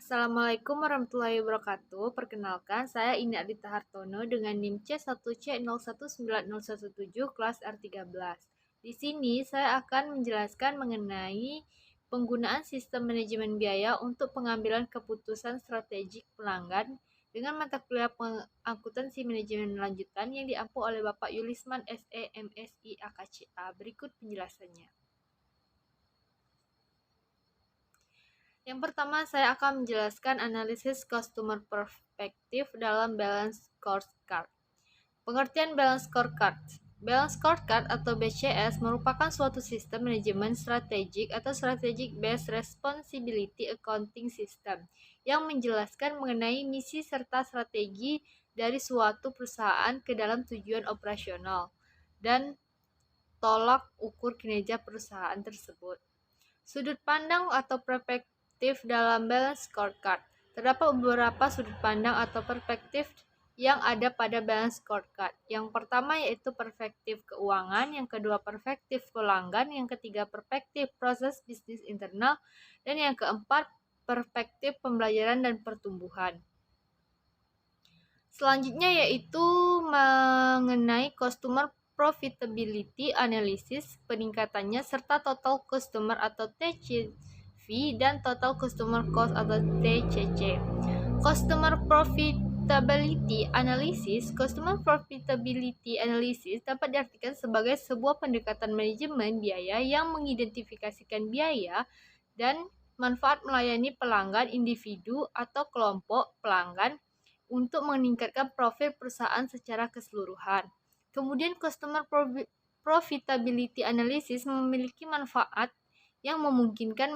Assalamualaikum warahmatullahi wabarakatuh. Perkenalkan, saya Ina Adita Hartono dengan NIM C1C019017 kelas R13. Di sini saya akan menjelaskan mengenai penggunaan sistem manajemen biaya untuk pengambilan keputusan strategik pelanggan dengan mata kuliah akuntansi manajemen lanjutan yang diampu oleh Bapak Yulisman SE MSI AKCA. Berikut penjelasannya. Yang pertama, saya akan menjelaskan analisis customer perspective dalam balance scorecard. Pengertian balance scorecard. Balance scorecard atau BCS merupakan suatu sistem manajemen strategik atau strategic based responsibility accounting system yang menjelaskan mengenai misi serta strategi dari suatu perusahaan ke dalam tujuan operasional dan tolak ukur kinerja perusahaan tersebut. Sudut pandang atau perspektif dalam balance scorecard. Terdapat beberapa sudut pandang atau perspektif yang ada pada balance scorecard. Yang pertama yaitu perspektif keuangan, yang kedua perspektif pelanggan, yang ketiga perspektif proses bisnis internal, dan yang keempat perspektif pembelajaran dan pertumbuhan. Selanjutnya yaitu mengenai customer profitability analysis, peningkatannya serta total customer atau TCV dan total customer cost atau TCC. Customer profitability analysis dapat diartikan sebagai sebuah pendekatan manajemen biaya yang mengidentifikasikan biaya dan manfaat melayani pelanggan individu atau kelompok pelanggan untuk meningkatkan profil perusahaan secara keseluruhan. Kemudian customer profitability analysis memiliki manfaat yang memungkinkan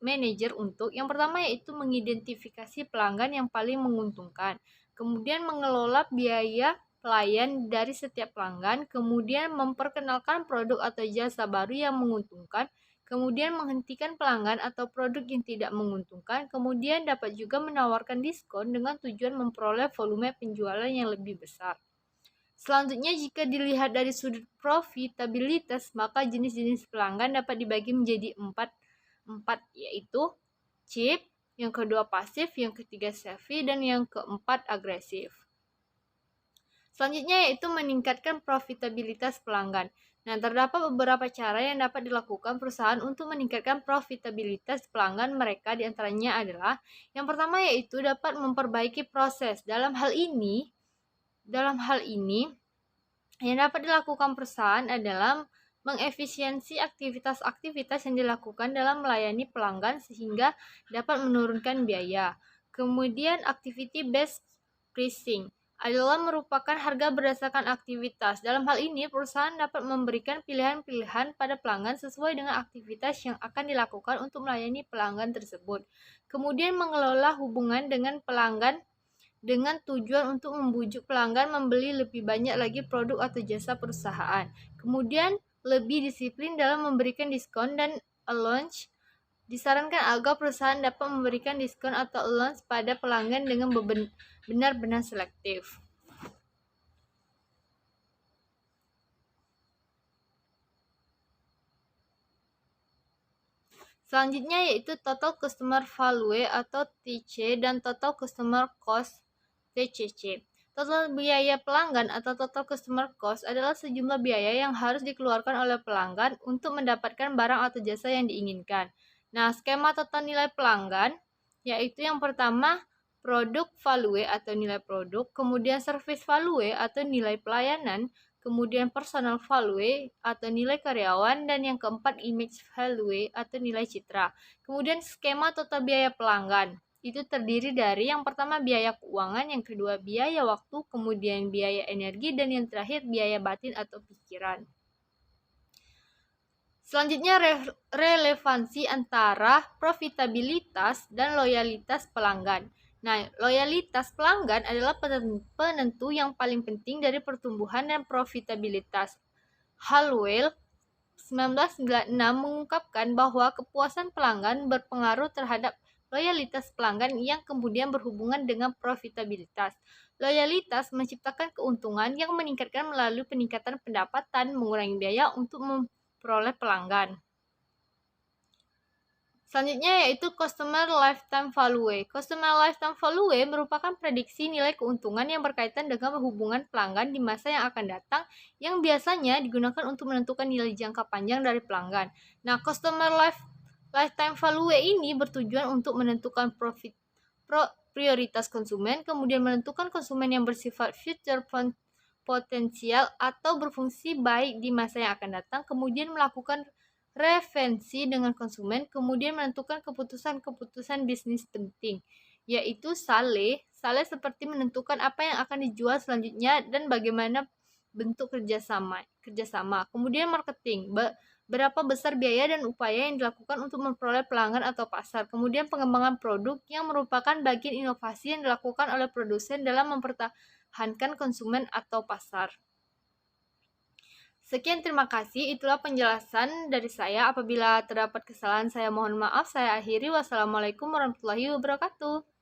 manajer untuk yang pertama yaitu mengidentifikasi pelanggan yang paling menguntungkan, kemudian mengelola biaya pelayan dari setiap pelanggan, kemudian memperkenalkan produk atau jasa baru yang menguntungkan, kemudian menghentikan pelanggan atau produk yang tidak menguntungkan, kemudian dapat juga menawarkan diskon dengan tujuan memperoleh volume penjualan yang lebih besar. Selanjutnya, jika dilihat dari sudut profitabilitas, maka jenis-jenis pelanggan dapat dibagi menjadi empat yaitu cheap, yang kedua pasif, yang ketiga savvy, dan yang keempat agresif. Selanjutnya yaitu meningkatkan profitabilitas pelanggan. Nah, terdapat beberapa cara yang dapat dilakukan perusahaan untuk meningkatkan profitabilitas pelanggan mereka, diantaranya adalah yang pertama yaitu dapat memperbaiki proses. Dalam hal ini yang dapat dilakukan perusahaan adalah mengefisiensi aktivitas-aktivitas yang dilakukan dalam melayani pelanggan sehingga dapat menurunkan biaya. Kemudian activity based pricing adalah merupakan harga berdasarkan aktivitas. Dalam hal ini, perusahaan dapat memberikan pilihan-pilihan pada pelanggan sesuai dengan aktivitas yang akan dilakukan untuk melayani pelanggan tersebut. Kemudian mengelola hubungan dengan pelanggan dengan tujuan untuk membujuk pelanggan membeli lebih banyak lagi produk atau jasa perusahaan. Kemudian lebih disiplin dalam memberikan diskon dan allowance. Disarankan agar perusahaan dapat memberikan diskon atau allowance pada pelanggan dengan benar-benar selektif. Selanjutnya yaitu total customer value atau TC dan total customer cost TCC. Total biaya pelanggan atau total customer cost adalah sejumlah biaya yang harus dikeluarkan oleh pelanggan untuk mendapatkan barang atau jasa yang diinginkan. Nah, skema total nilai pelanggan yaitu yang pertama produk value atau nilai produk, kemudian service value atau nilai pelayanan, kemudian personal value atau nilai karyawan, dan yang keempat image value atau nilai citra. Kemudian skema total biaya pelanggan itu terdiri dari yang pertama biaya keuangan, yang kedua biaya waktu, kemudian biaya energi, dan yang terakhir biaya batin atau pikiran. Selanjutnya relevansi antara profitabilitas dan loyalitas pelanggan. Nah, loyalitas pelanggan adalah penentu yang paling penting dari pertumbuhan dan profitabilitas. Hallwell 1996 mengungkapkan bahwa kepuasan pelanggan berpengaruh terhadap loyalitas pelanggan yang kemudian berhubungan dengan profitabilitas. Loyalitas menciptakan keuntungan yang meningkatkan melalui peningkatan pendapatan, mengurangi biaya untuk memperoleh pelanggan. Selanjutnya yaitu Customer Lifetime Value. Customer Lifetime Value merupakan prediksi nilai keuntungan yang berkaitan dengan hubungan pelanggan di masa yang akan datang yang biasanya digunakan untuk menentukan nilai jangka panjang dari pelanggan. Nah, Lifetime Value ini bertujuan untuk menentukan prioritas konsumen, kemudian menentukan konsumen yang bersifat future potensial atau berfungsi baik di masa yang akan datang, kemudian melakukan referensi dengan konsumen, kemudian menentukan keputusan-keputusan bisnis penting, yaitu SALE. SALE seperti menentukan apa yang akan dijual selanjutnya dan bagaimana bentuk kerjasama. Kemudian marketing, berapa besar biaya dan upaya yang dilakukan untuk memperoleh pelanggan atau pasar. Kemudian pengembangan produk yang merupakan bagian inovasi yang dilakukan oleh produsen dalam mempertahankan konsumen atau pasar. Sekian, terima kasih. Itulah penjelasan dari saya. Apabila terdapat kesalahan, saya mohon maaf. Saya akhiri. Wassalamualaikum warahmatullahi wabarakatuh.